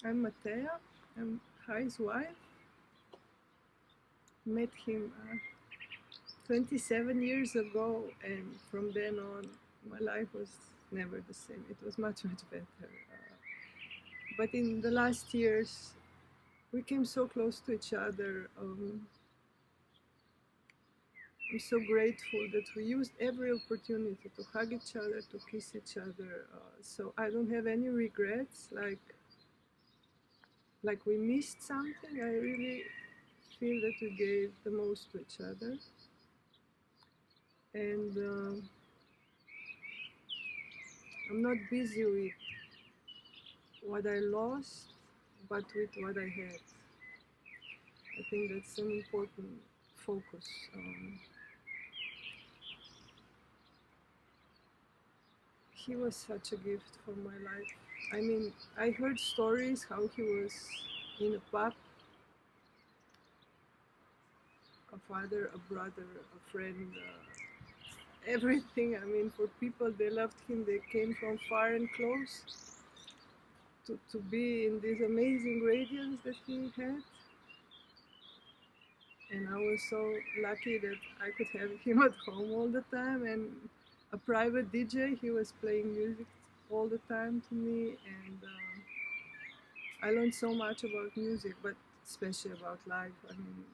I'm Matea. I'm Hai's wife. Met him 27 years ago, and from then on, my life was never the same. It was much, much better. But in the last years, we came so close to each other. I'm so grateful that we used every opportunity to hug each other, to kiss each other. So I don't have any regrets, like we missed something. I really feel that we gave the most to each other. And I'm not busy with what I lost, but with what I had. I think that's an important focus. He was such a gift for my life. I mean, I heard stories how he was in a pub, a father, a brother, a friend, everything. I mean, for people, they loved him. They came from far and close to be in this amazing radiance that he had. And I was so lucky that I could have him at home all the time, and a private DJ. He was playing music all the time to me, and I learned so much about music, but especially about life. I mean,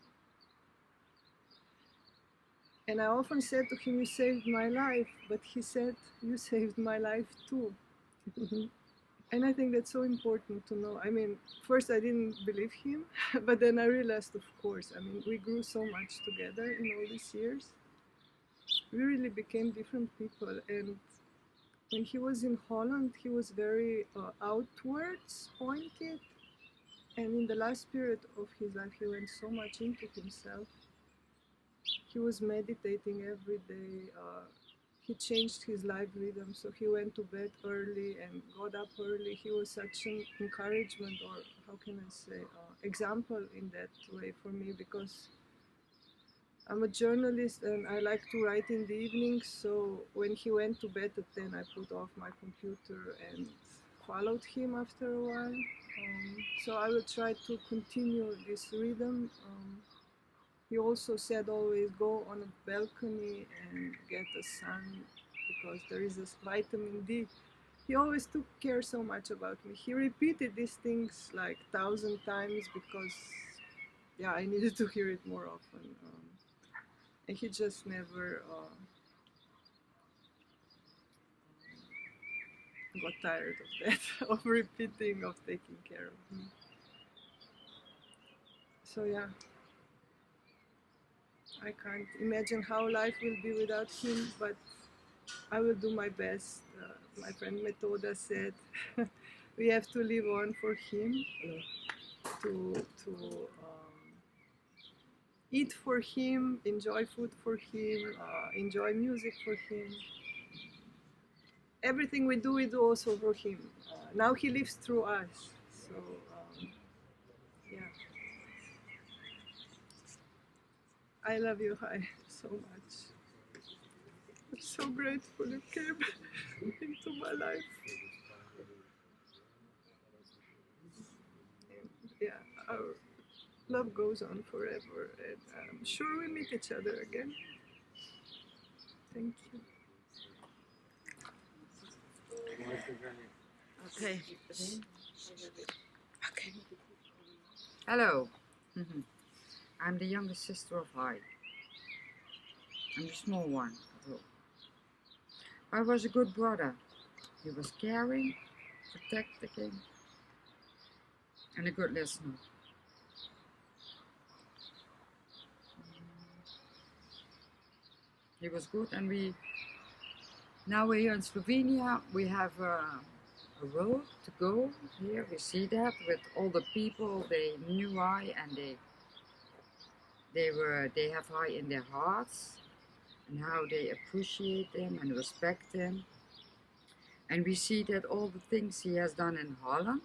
and I often said to him, "You saved my life," but he said, "You saved my life too." And I think that's so important to know. I mean, first I didn't believe him, but then I realized, of course, I mean, we grew so much together in all these years. We really became different people. And when he was in Holland, he was very outwards pointed. And in the last period of his life, he went so much into himself. He was meditating every day. He changed his life rhythm, so he went to bed early and got up early. He was such an encouragement, or how can I say, example in that way for me, because I'm a journalist and I like to write in the evenings. So when he went to bed at 10, I put off my computer and followed him after a while. So I will try to continue this rhythm. He also said always go on a balcony and get the sun, because there is this vitamin D. He always took care so much about me. He repeated these things like 1,000 times because, yeah, I needed to hear it more often. And he just never got tired of that, of repeating, of taking care of me. So yeah, I can't imagine how life will be without him, but I will do my best. My friend Metoda said we have to live on for him, to eat for him, enjoy food for him, enjoy music for him. Everything we do also for him. Now he lives through us. So yeah, I love you, Hai, so much. I'm so grateful you came into my life. And yeah, our love goes on forever, and I'm sure we meet each other again. Thank you. Okay. Okay. Hello. I'm the youngest sister of Hai. I'm the small one. I was a good brother. He was caring, protecting, and a good listener. He was good, and now we're here in Slovenia. We have a road to go here. We see that with all the people. They knew Hai, and they have Hai in their hearts, and how they appreciate them and respect them. And we see that all the things he has done in Holland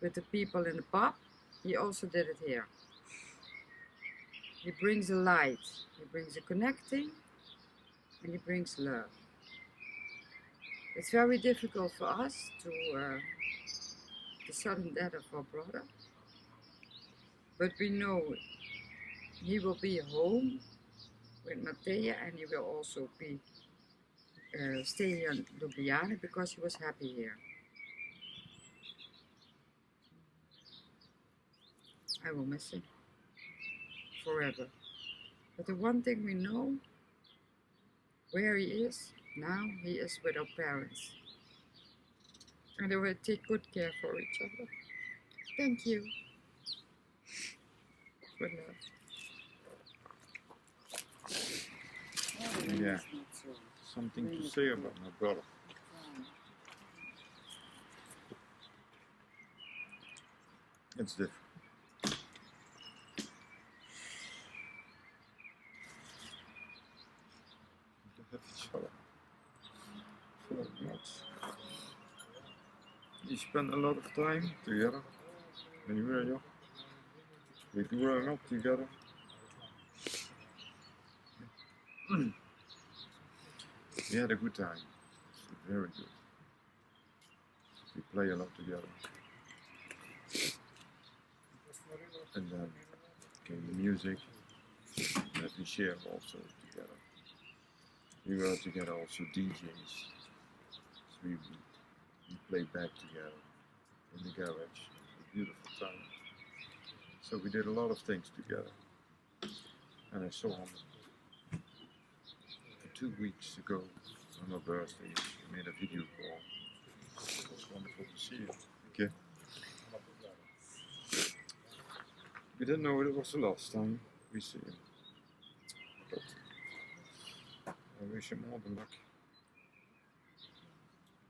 with the people in the pub, he also did it here. He brings a light, he brings a connecting, and he brings love. It's very difficult for us the sudden death of our brother. But we know he will be home with Mattea, and he will also be stay here in Ljubljana because he was happy here. I will miss him forever. But the one thing we know, where he is now, he is with our parents. And they will take good care for each other. Thank you. Good love. Yeah, something to say about my brother. It's different. We have each other so much. We spend a lot of time together when we were young. We grew up together. We had a good time, very good. We play a lot together. And then came the music that we share also together. We were together also DJs. So we played back together in the garage. A beautiful time. So we did a lot of things together. And I saw him 2 weeks ago on my birthday. We made a video call. It was wonderful to see you. Okay. We didn't know it was the last time we see him. But I wish him all the luck.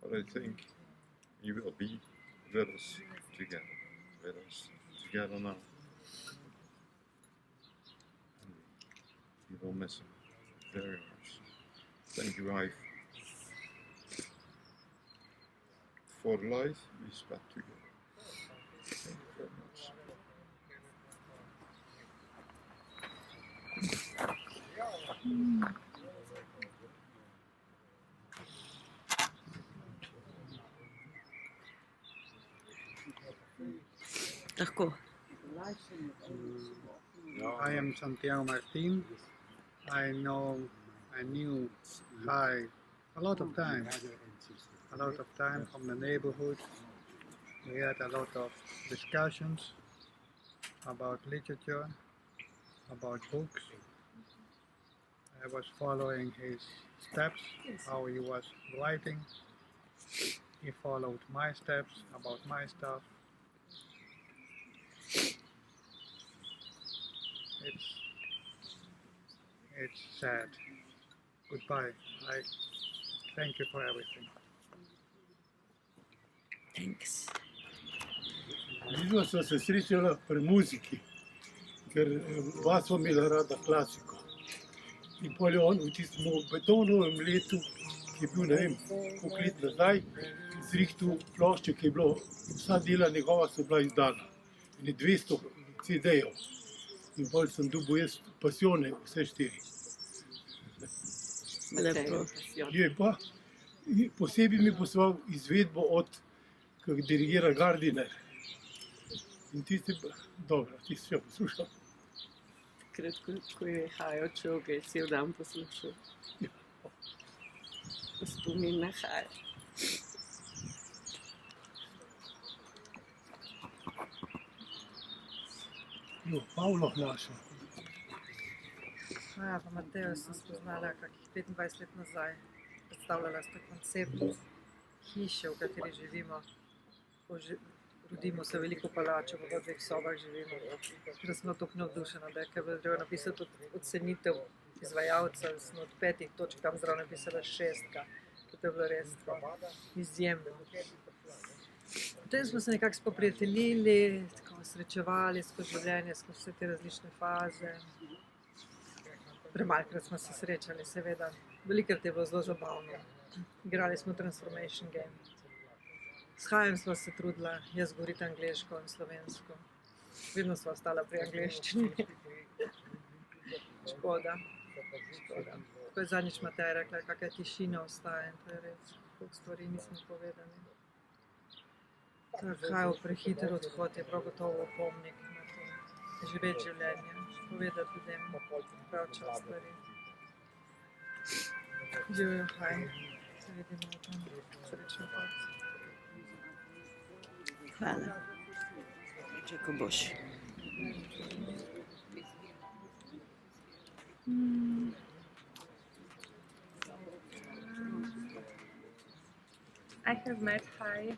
But I think he will be with us together. With us together now. And we will miss him very much. Thank you, wife, for the life we spent together. Thank you very much. Lahko. I am Santiago Martin. I knew Hai a lot of time from the neighborhood. We had a lot of discussions about literature, about books. I was following his steps, how he was writing. He followed my steps about my stuff. It's sad. Goodbye. I thank you for everything. Thanks. Videla sva se srečala pri muziki, ker oba sva imela rada klasiko. In pol je on v tistem betonovem letu, ki je bil, ne vem, koliko let nazaj, zrihtal plošče, ki je bilo, vsa dela njegova so bila izdana. In je 200 CD-jev. In pol sem dobil jaz pasione, vse 4. Lepo. Je pa, posebej mi poslal izvedbo od, kako dirigira Gardiner. In tisti, dobro, tisti še poslušal. Takrat, ko je Hai odšel, ga je cel dan poslušal. Spomin na Hai. Jo, Pavlo našel. Ja, pa Matejo sem spoznala kakih 25 let nazaj. Predstavljala sta koncept hiše, v kateri živimo. Rodimo se veliko palačo, v 2 sobah živimo. Ker smo tako navdušena, da je treba napisati ocenitev izvajalca. Smo od 5 točk tam zraven napisala 6. To je bilo res izjemno. Potem smo se nekako spoprijateljili, tako srečevali skozi življenje, skozi vse te različne faze. Premalkrat smo se srečali, seveda. Velikrat je bilo zelo zabavno. Igrali smo Transformation Game. S Hajem sva se trudila, jaz govoriti angleško in slovensko. Vedno sva ostala pri angleščini. Škoda. Tako je zadnjič Mateja rekla, kakšna tišina ostaja in to je res. Koliko stvari nismo povedali. Hajev prehiter odhod je prav gotovo opomnik na to živeti življenje, povedati ljudem prav čas stvari. Živijo Hai, se vidimo v tem, srečno pot. Hvala. Če ko boš. I have met Hai.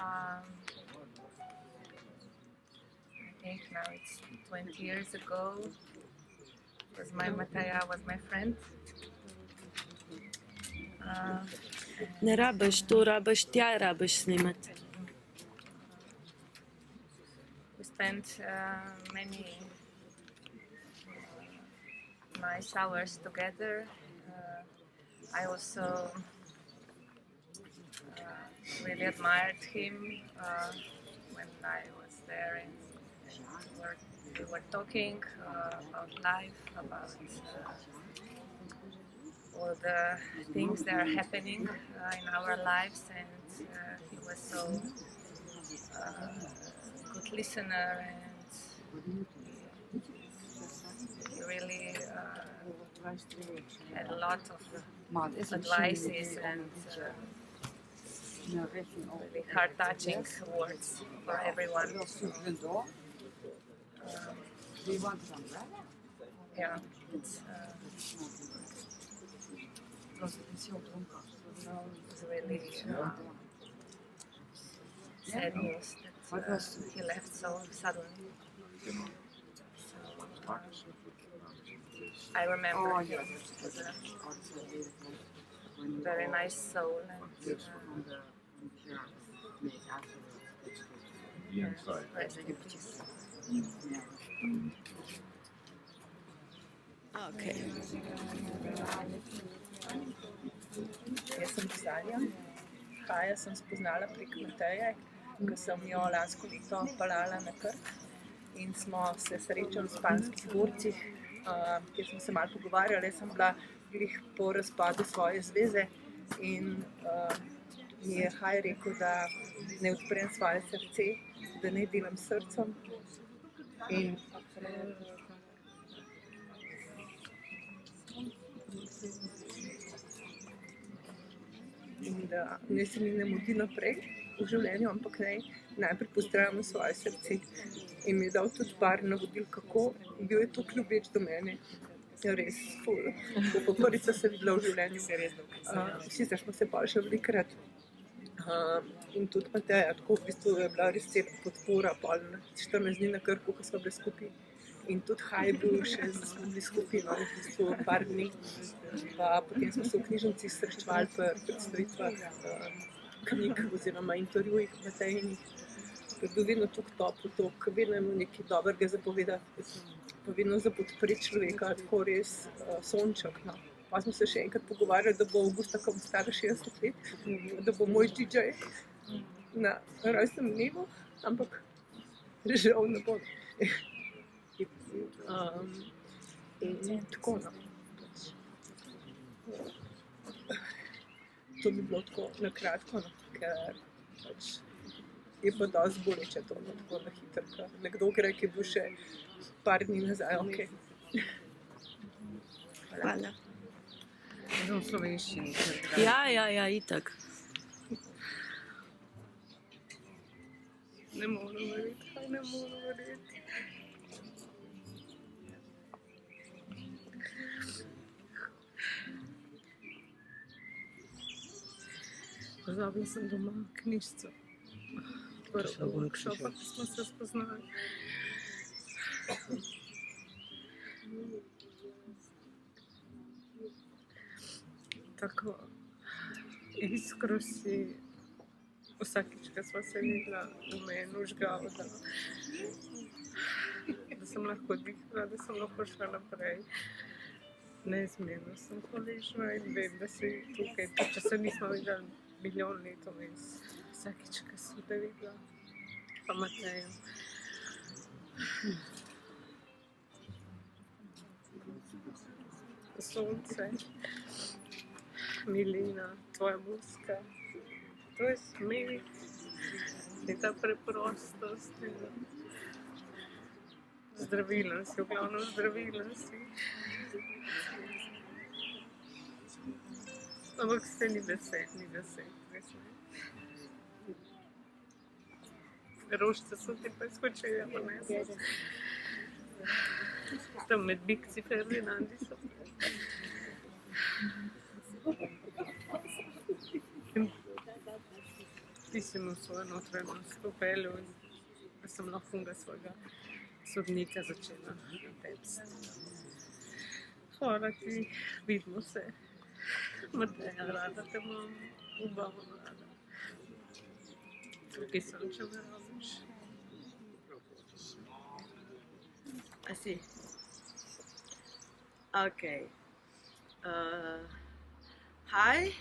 I think now it's 20 years ago. Because my Mataya was my friend. Ne rabiš to, rabiš tja, rabiš snimati. We spent many nice hours together. I also really admired him when I was there, and we were talking about life, about all the things that are happening in our lives, and he was so good listener, and he really had a lot of advices and really heart-touching words for everyone. Yeah, it's really sad news that he left so suddenly. So, I remember him as a very nice soul, and rest in peace. Okay. Jaz sem Zanja. Haja sem spoznala prek Mateje, ko sem jo lansko leto peljala na Krk in smo se srečali v Španskih dvorcih, kjer smo se malo pogovarjali. Jaz sem bila glih po razpadu svoje zveze in mi je Hai rekel, da ne odprem svoje srce, da ne delam srcem. In da ne se mi ne mudi naprej v življenju, ampak najprej pozdravim svoje srce. In mi je dal tudi par navodil, kako. Bil je toliko ljubeč do mene. Ja, res, ful. Po prvica se videla v življenju. Sicer smo se pa še velikokrat. In tudi Mateja, tako v bistvu je bila res cela podpora, pol 14 dni na Krku, ko smo bili skupaj. In tudi Hai je bil še, smo bili skupaj, no, v bistvu par dni. Pa potem smo se v knjižnici srečevali pri predstavitvah knjig oziroma intervjujih Matejinih. Je bil vedno tako toplo, vedno je imel nekaj dobrega za povedati, pa vedno za podpreti človeka, tako res sonček. No. Pa smo se še enkrat pogovarjali, da bo Avgusta, ko bo stara 60 let, da bo moj DJ na rojstnem dnevu, ampak žal ne bo. In tako, no. To bi bilo tako na kratko, no, ker pač je pa dosti boleče to, no, tako na hitro, ker nekdo gre, ki je bil še par dni nazaj, okej. Hvala. Zelo slovenščini. Ja, itak. Ne morem verjeti, Hai, ne morem verjeti. Pozabila sem doma knjižico. Prvo workshopa, ko smo se spoznali. Tako iskro si vsakič, ko sva se videla, v meni vžgal, da sem lahko dihala, da sem lahko šla naprej. Neizmerno sem hvaležna in vem, da si tukaj. Če se nismo videli milijon let vmes, vsakič, ko si te videla, pa Matejo. Sonce, milina, tvoja muska, tvoj smeh, in ta preprostost. Zdravila si, v glavnem zdravila si. Ampak se ni besed, res ne. Rožice so ti pa skočili, pa ne so. Tam med bikci Ferdinandi so. Ti si imel svojo notranjost popeljal in da sem lahko unga svojega sodnika začela tepsti. Hvala ti, vidimo se. Mateja, rada te imam, oba imam rada. Tukaj sem, če me rabiš. I see. Okay. Hi.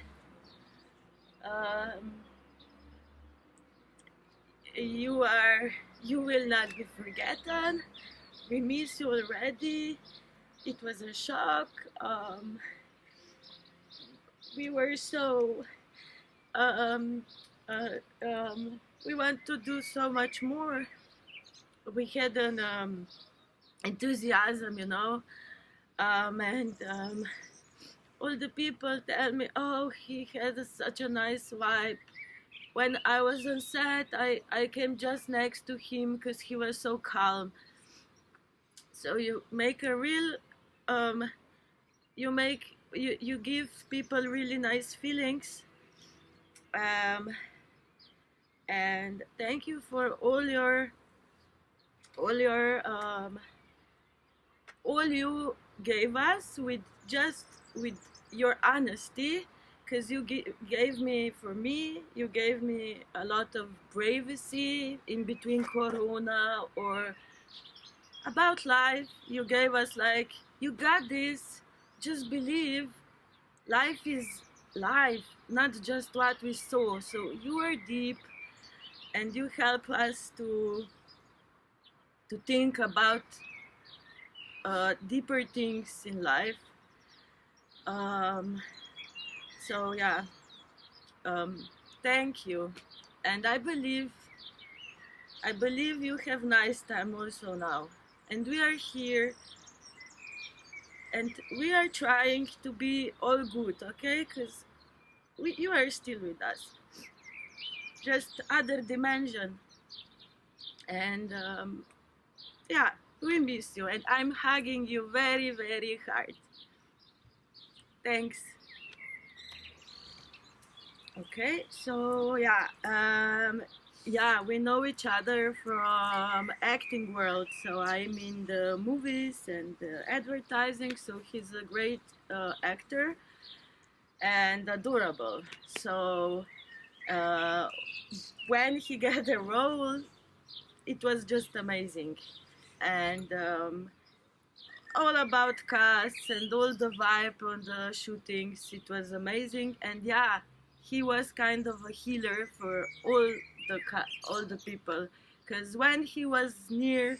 You will not be forgotten. We miss you already. It was a shock. We were so we want to do so much more. We had an enthusiasm, you know, and all the people tell me, oh, he had such a nice vibe. When I was on set, I came just next to him because he was so calm. So you make a real, you give people really nice feelings. And thank you for all you gave us with your honesty, because you gave me a lot of privacy in between Corona or about life. You gave us like, you got this, just believe, life is life, not just what we saw. So you are deep and you help us to think about deeper things in life. So yeah, thank you, and I believe you have nice time also now, and we are here, and we are trying to be all good, okay? Because you are still with us, just other dimension, and yeah, we miss you, and I'm hugging you very, very hard. Thanks. Okay, so yeah, we know each other from acting world. So I'm in the movies and the advertising. So he's a great actor and adorable. So when he got the role, it was just amazing. And all about cast and all the vibe on the shootings, it was amazing. And yeah, he was kind of a healer for all the people, because when he was near,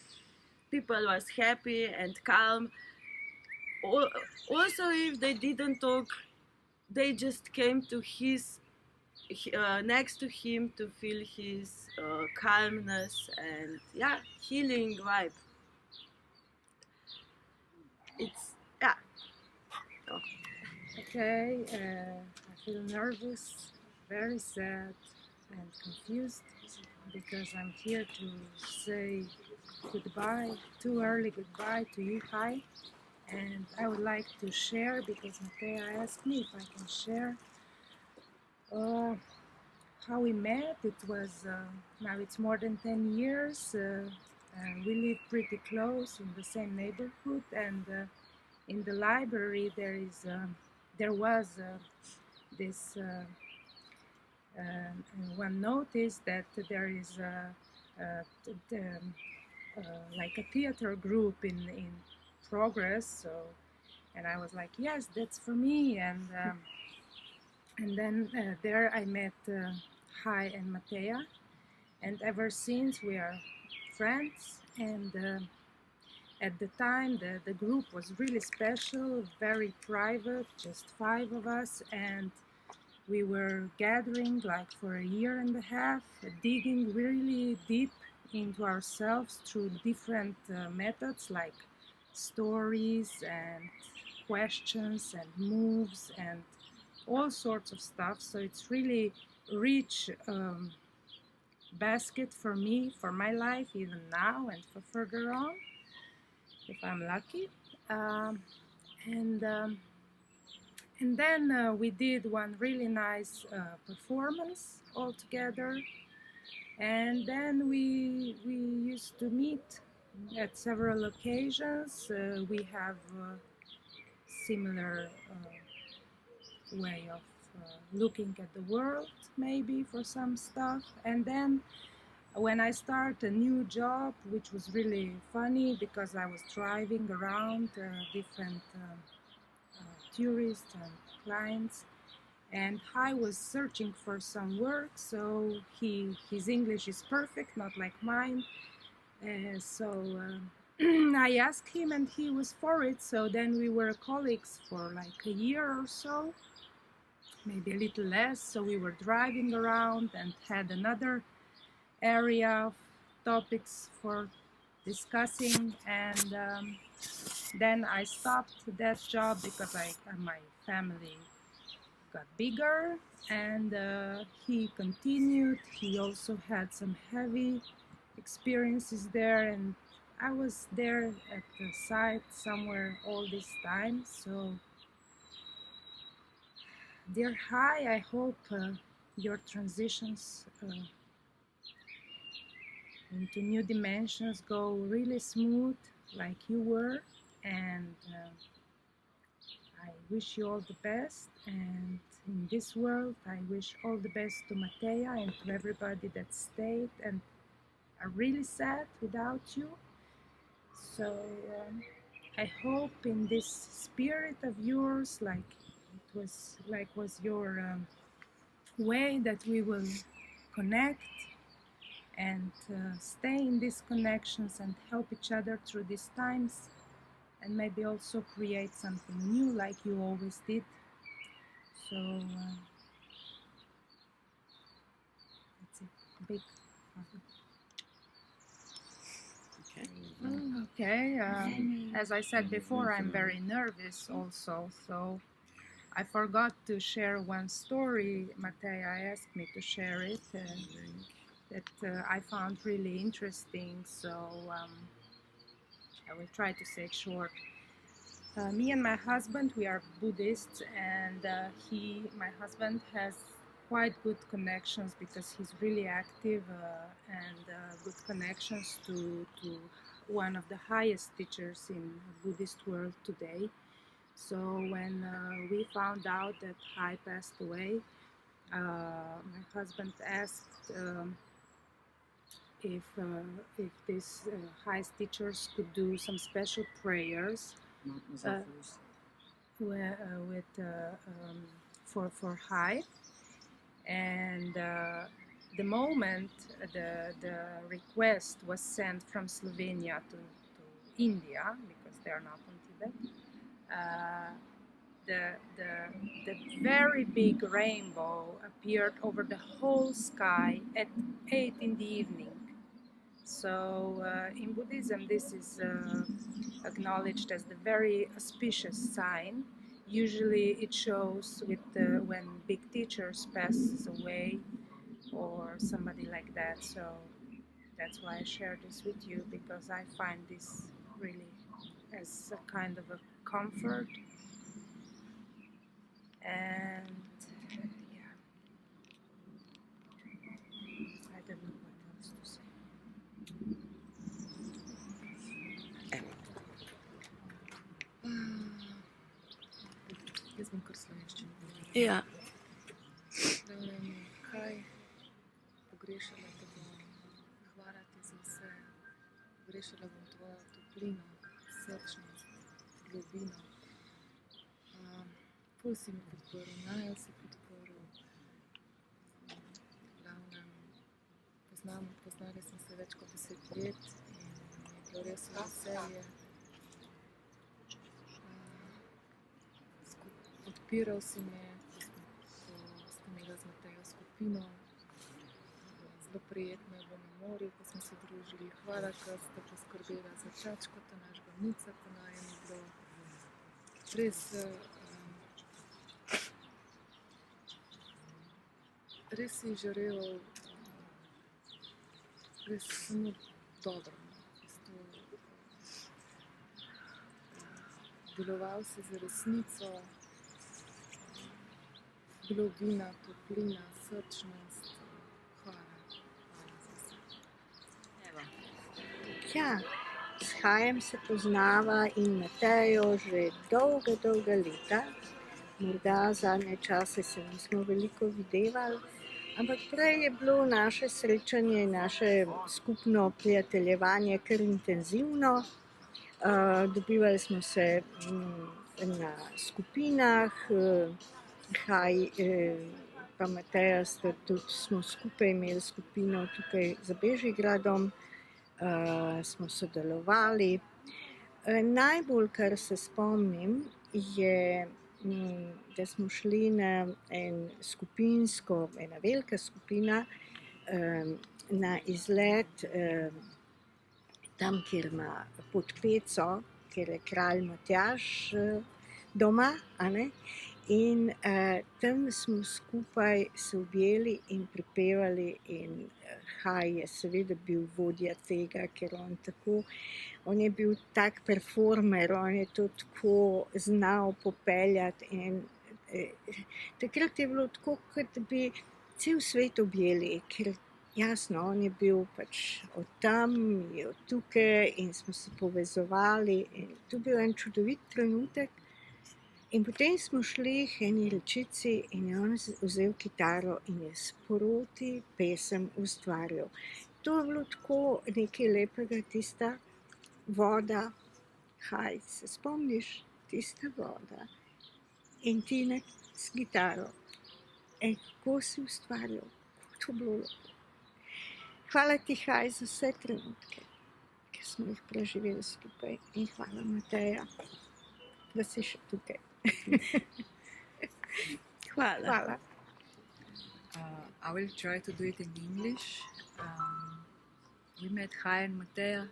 people was happy and calm. Also, if they didn't talk, they just came to his next to him to feel his calmness and yeah, healing vibe. It's yeah. Oh. Okay, I feel nervous, very sad and confused because I'm here to say goodbye, too early goodbye to you, Hai. And I would like to share, because Mateja asked me if I can share how we met. It was, now it's more than 10 years. We live pretty close in the same neighborhood, and in the library there was this one notice that there is like a theater group in progress. So, and I was like, yes, that's for me. And then there I met Hai and Mateja, and ever since we are friends. And at the time the group was really special, very private, just 5 of us, and we were gathering like for a year and a half, digging really deep into ourselves through different methods like stories and questions and moves and all sorts of stuff. So it's really rich basket for me, for my life, even now and for further on, if I'm lucky. And then we did one really nice performance all together. And then we used to meet at several occasions. We have similar way of looking at the world, maybe, for some stuff. And then when I start a new job, which was really funny because I was driving around different tourists and clients, and Hai was searching for some work, so his English is perfect, not like mine. I asked him and he was for it, so then we were colleagues for like a year or so, maybe a little less. So we were driving around and had another area of topics for discussing, and then I stopped that job because my family got bigger, and he continued. He also had some heavy experiences there, and I was there at the site somewhere all this time. So dear Hai, I hope your transitions into new dimensions go really smooth like you were, and I wish you all the best. And in this world I wish all the best to Mateja and to everybody that stayed and are really sad without you. So I hope in this spirit of yours, like was your way, that we will connect and stay in these connections and help each other through these times, and maybe also create something new like you always did. So that's it. Big hug. Okay. As I said before, I'm very nervous also, so I forgot to share one story. Mateja asked me to share it, that I found really interesting, so I will try to say it short. Me and my husband, we are Buddhists, and my husband has quite good connections because he's really active and good connections to one of the highest teachers in the Buddhist world today. So when we found out that Hai passed away, my husband asked if these highest teachers could do some special prayers for Hai. And the moment the request was sent from Slovenia to India, because they are not on Tibet, the very big rainbow appeared over the whole sky at 8 in the evening. So in Buddhism, this is acknowledged as the very auspicious sign. Usually it shows with when big teachers passes away or somebody like that. So that's why I share this with you, because I find this really as a kind of a comfort. And yeah, I don't know what else to say. Jaz bom kar slovenščino. Ja. Kaj pogrešala te bom, hvala ti za vse. Pogrešala bom tvojo toplino, srčnost, globino. Ful si me podporil, Najo si podporil. Glavnem, poznali smo se več kot 10 let in je bilo res veselje. Podpiral si me, ko skupino. Zelo prijetno je bilo na morju, ko smo se družili. Hvala, ker ste poskrbela za čačko, ta naš glavnica, ko naj je bilo. Res si žarel, res samo dobro. Deloval si za resnico, globina, toplina, srčnost. Hvala za vse. Ja, s Hajem se poznava in Matejo že dolga leta. Morda zadnje čase se nismo veliko videvali, ampak prej je bilo naše srečanje, naše skupno prijateljevanje kar intenzivno. Dobivali smo se na skupinah, Hai pa Mateja smo skupaj imeli skupino tukaj za Bežigradom, smo sodelovali. Najbolj, kar se spomnim, je, da smo šli na ena velika skupina, na izlet tam, kjer ima pod Peco, kjer je kralj Matjaž doma, a ne? In tam smo skupaj se objeli in prepevali in Hai je seveda bil vodja tega, ker on je bil tak performer, on je to tako znal popeljati in takrat je bilo tako, kot da bi cel svet objeli, ker jasno, on je bil pač od tam, je od tukaj in smo se povezovali in to je bil en čudovit trenutek. In potem smo šli k eni rečici in je on vzel kitaro in je sproti pesem ustvarjal. To je bilo tako nekaj lepega, tista voda, Hai, se spomniš, tista voda in ti s kitaro. In kako si ustvarjal, kako to bilo lepo. Hvala ti, Hai, za vse trenutke, ki smo jih preživeli skupaj in hvala, Mateja, da si še tukaj. Hvala. I will try to do it in English. We met Hai and Matea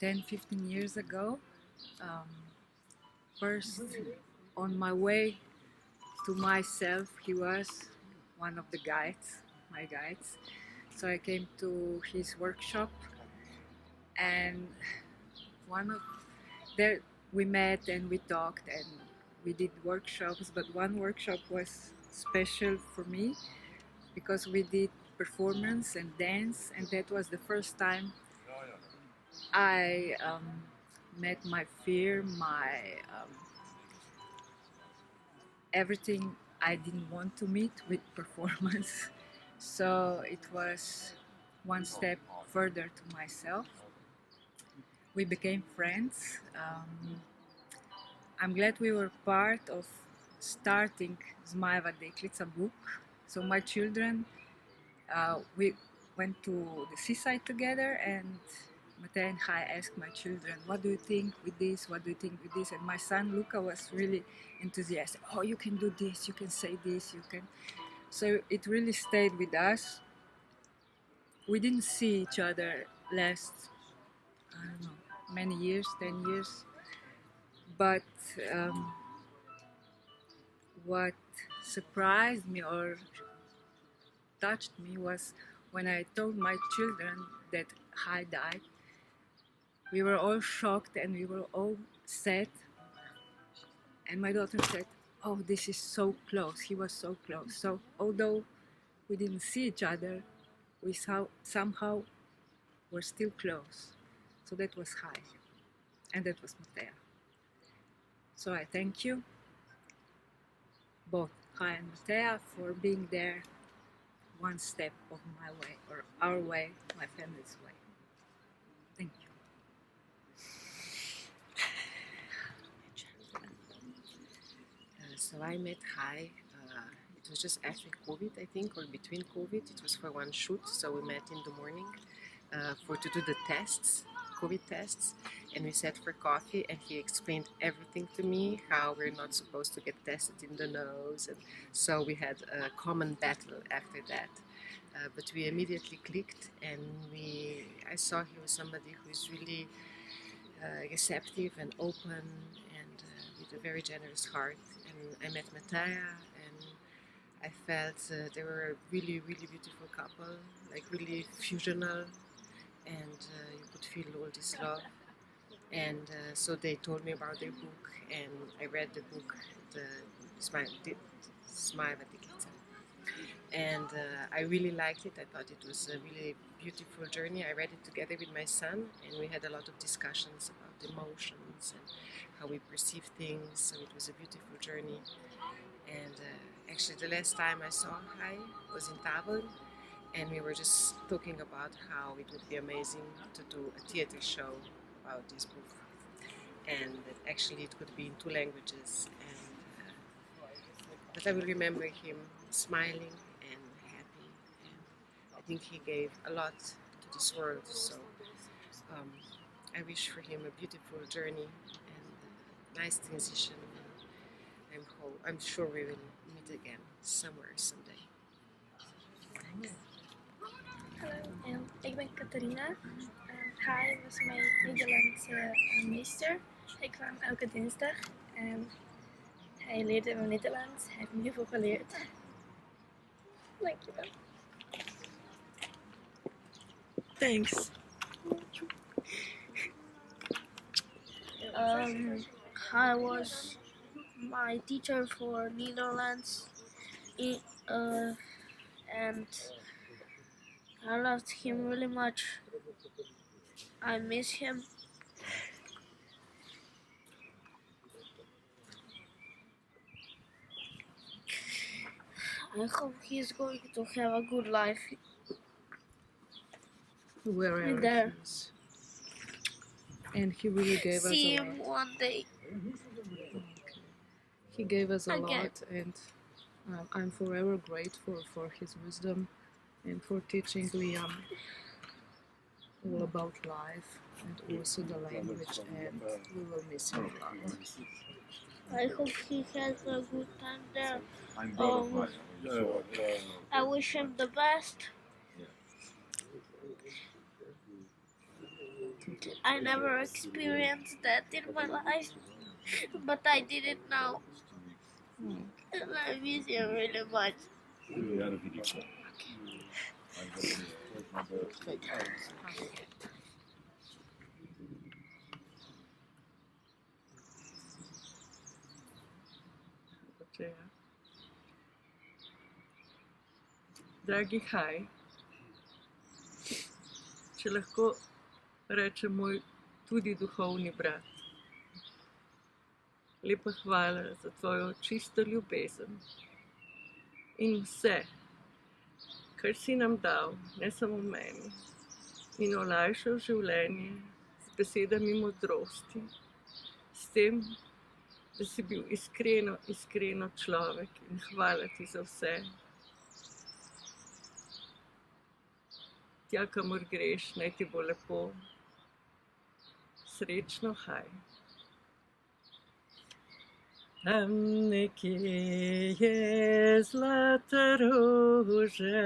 10-15 years ago. First, on my way to myself, he was one of the guides, my guides. So I came to his workshop and there we met and we talked and we did workshops, but one workshop was special for me because we did performance and dance, and that was the first time I met my fear, my everything I didn't want to meet with performance. So it was one step further to myself. We became friends. I'm glad we were part of starting Zmajeva Deklica book. So my children, we went to the seaside together and Matea and Hai asked my children, what do you think with this, what do you think with this? And my son Luca was really enthusiastic. Oh, you can do this, you can say this, you can. So it really stayed with us. We didn't see each other last, I don't know, many years, 10 years. But what surprised me or touched me was when I told my children that Hai died. We were all shocked and we were all sad. And my daughter said, oh, this is so close, he was so close. So although we didn't see each other, we somehow were still close. So that was Hai, and that was Matea. So I thank you, both Hai and Matea, for being there one step of my way, or our way, my family's way. Thank you. So I met Hai, it was just after COVID, I think, or between COVID. It was for one shoot, so we met in the morning to do the tests. COVID tests, and we sat for coffee, and he explained everything to me, how we're not supposed to get tested in the nose, and so we had a common battle after that. But we immediately clicked, and I saw he was somebody who is really receptive and open, and with a very generous heart. And I met Mataya, and I felt they were a really, really beautiful couple, like really fusional, and you could feel all this love. And so they told me about their book, and I read the book, Smile at the Kitchen. And I really liked it. I thought it was a really beautiful journey. I read it together with my son, and we had a lot of discussions about emotions and how we perceive things. So it was a beautiful journey. And actually, the last time I saw Hai was in Tabor, and we were just talking about how it would be amazing to do a theater show about this book, and that actually it could be in 2 languages. And but I will remember him smiling and happy, and I think he gave a lot to this world. So I wish for him a beautiful journey and a nice transition. I'm sure we will meet again somewhere someday. Thanks. Hallo, ik ben Catharina. Hai was mijn Nederlandse meester. Hij kwam elke dinsdag en hij leerde me Nederlands. Hij heeft me heel veel geleerd. Dankjewel. Thanks. Hai was my teacher for Netherlands, and I loved him really much. I miss him. I hope he's going to have a good life. Wherever There. he is. And he really gave us See a him lot. one day. He gave us a Again. lot, and I'm forever grateful for his wisdom and for teaching Liam all about life and also the language, and we will miss him a lot. I hope he has a good time there. I'm I wish him the best. I never experienced that in my life, but I did it now. And I miss him really much. Dragi Hai, če lahko rečem moj tudi duhovni brat, lepa hvala za tvojo čisto ljubezen in vse, kar si nam dal, ne samo meni, in olajšal življenje z besedami modrosti, s tem, da si bil iskreno človek, in hvala ti za vse. Tja, kamor greš, naj ti bo lepo. Srečno, Hai. Tam nekje je zlata roža,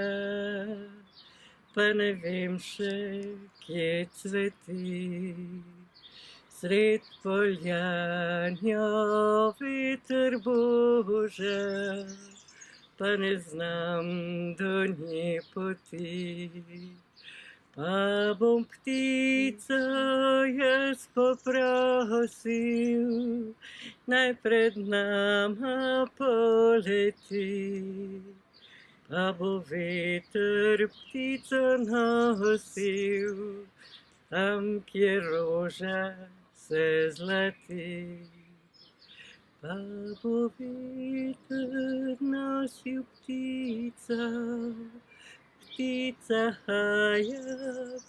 pa ne vem še, kje cveti. Sred poljanjo veter boža, pa ne znam do nje poti. Pa bom ptico jaz poprosil, naj pred nama poleti. Pa bo veter ptico nosil, tam, kjer roža se zlati. Pa bo veter nosil ptico, ptica Haia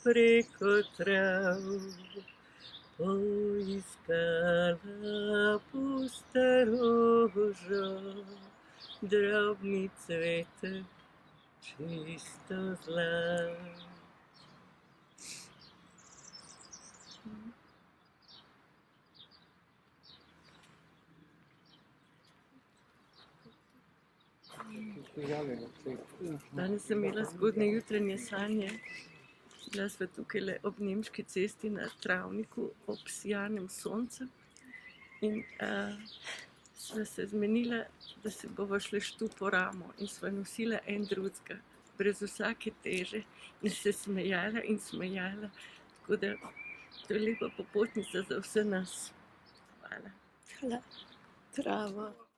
preko trav, poiskala pusta rožo, drobni cvetek, čisto zlat. Danes sem imela zgodne jutranje sanje. Bila sva tukaj ob Nemški cesti na travniku ob sijanem soncu in sva se zmenila, da se bova šle štu po ramo in sva nosila en drugega, brez vsake teže in se smejala in smejala. Tako da to je lepa popotnica za vse nas. Hvala. Hvala. Trava.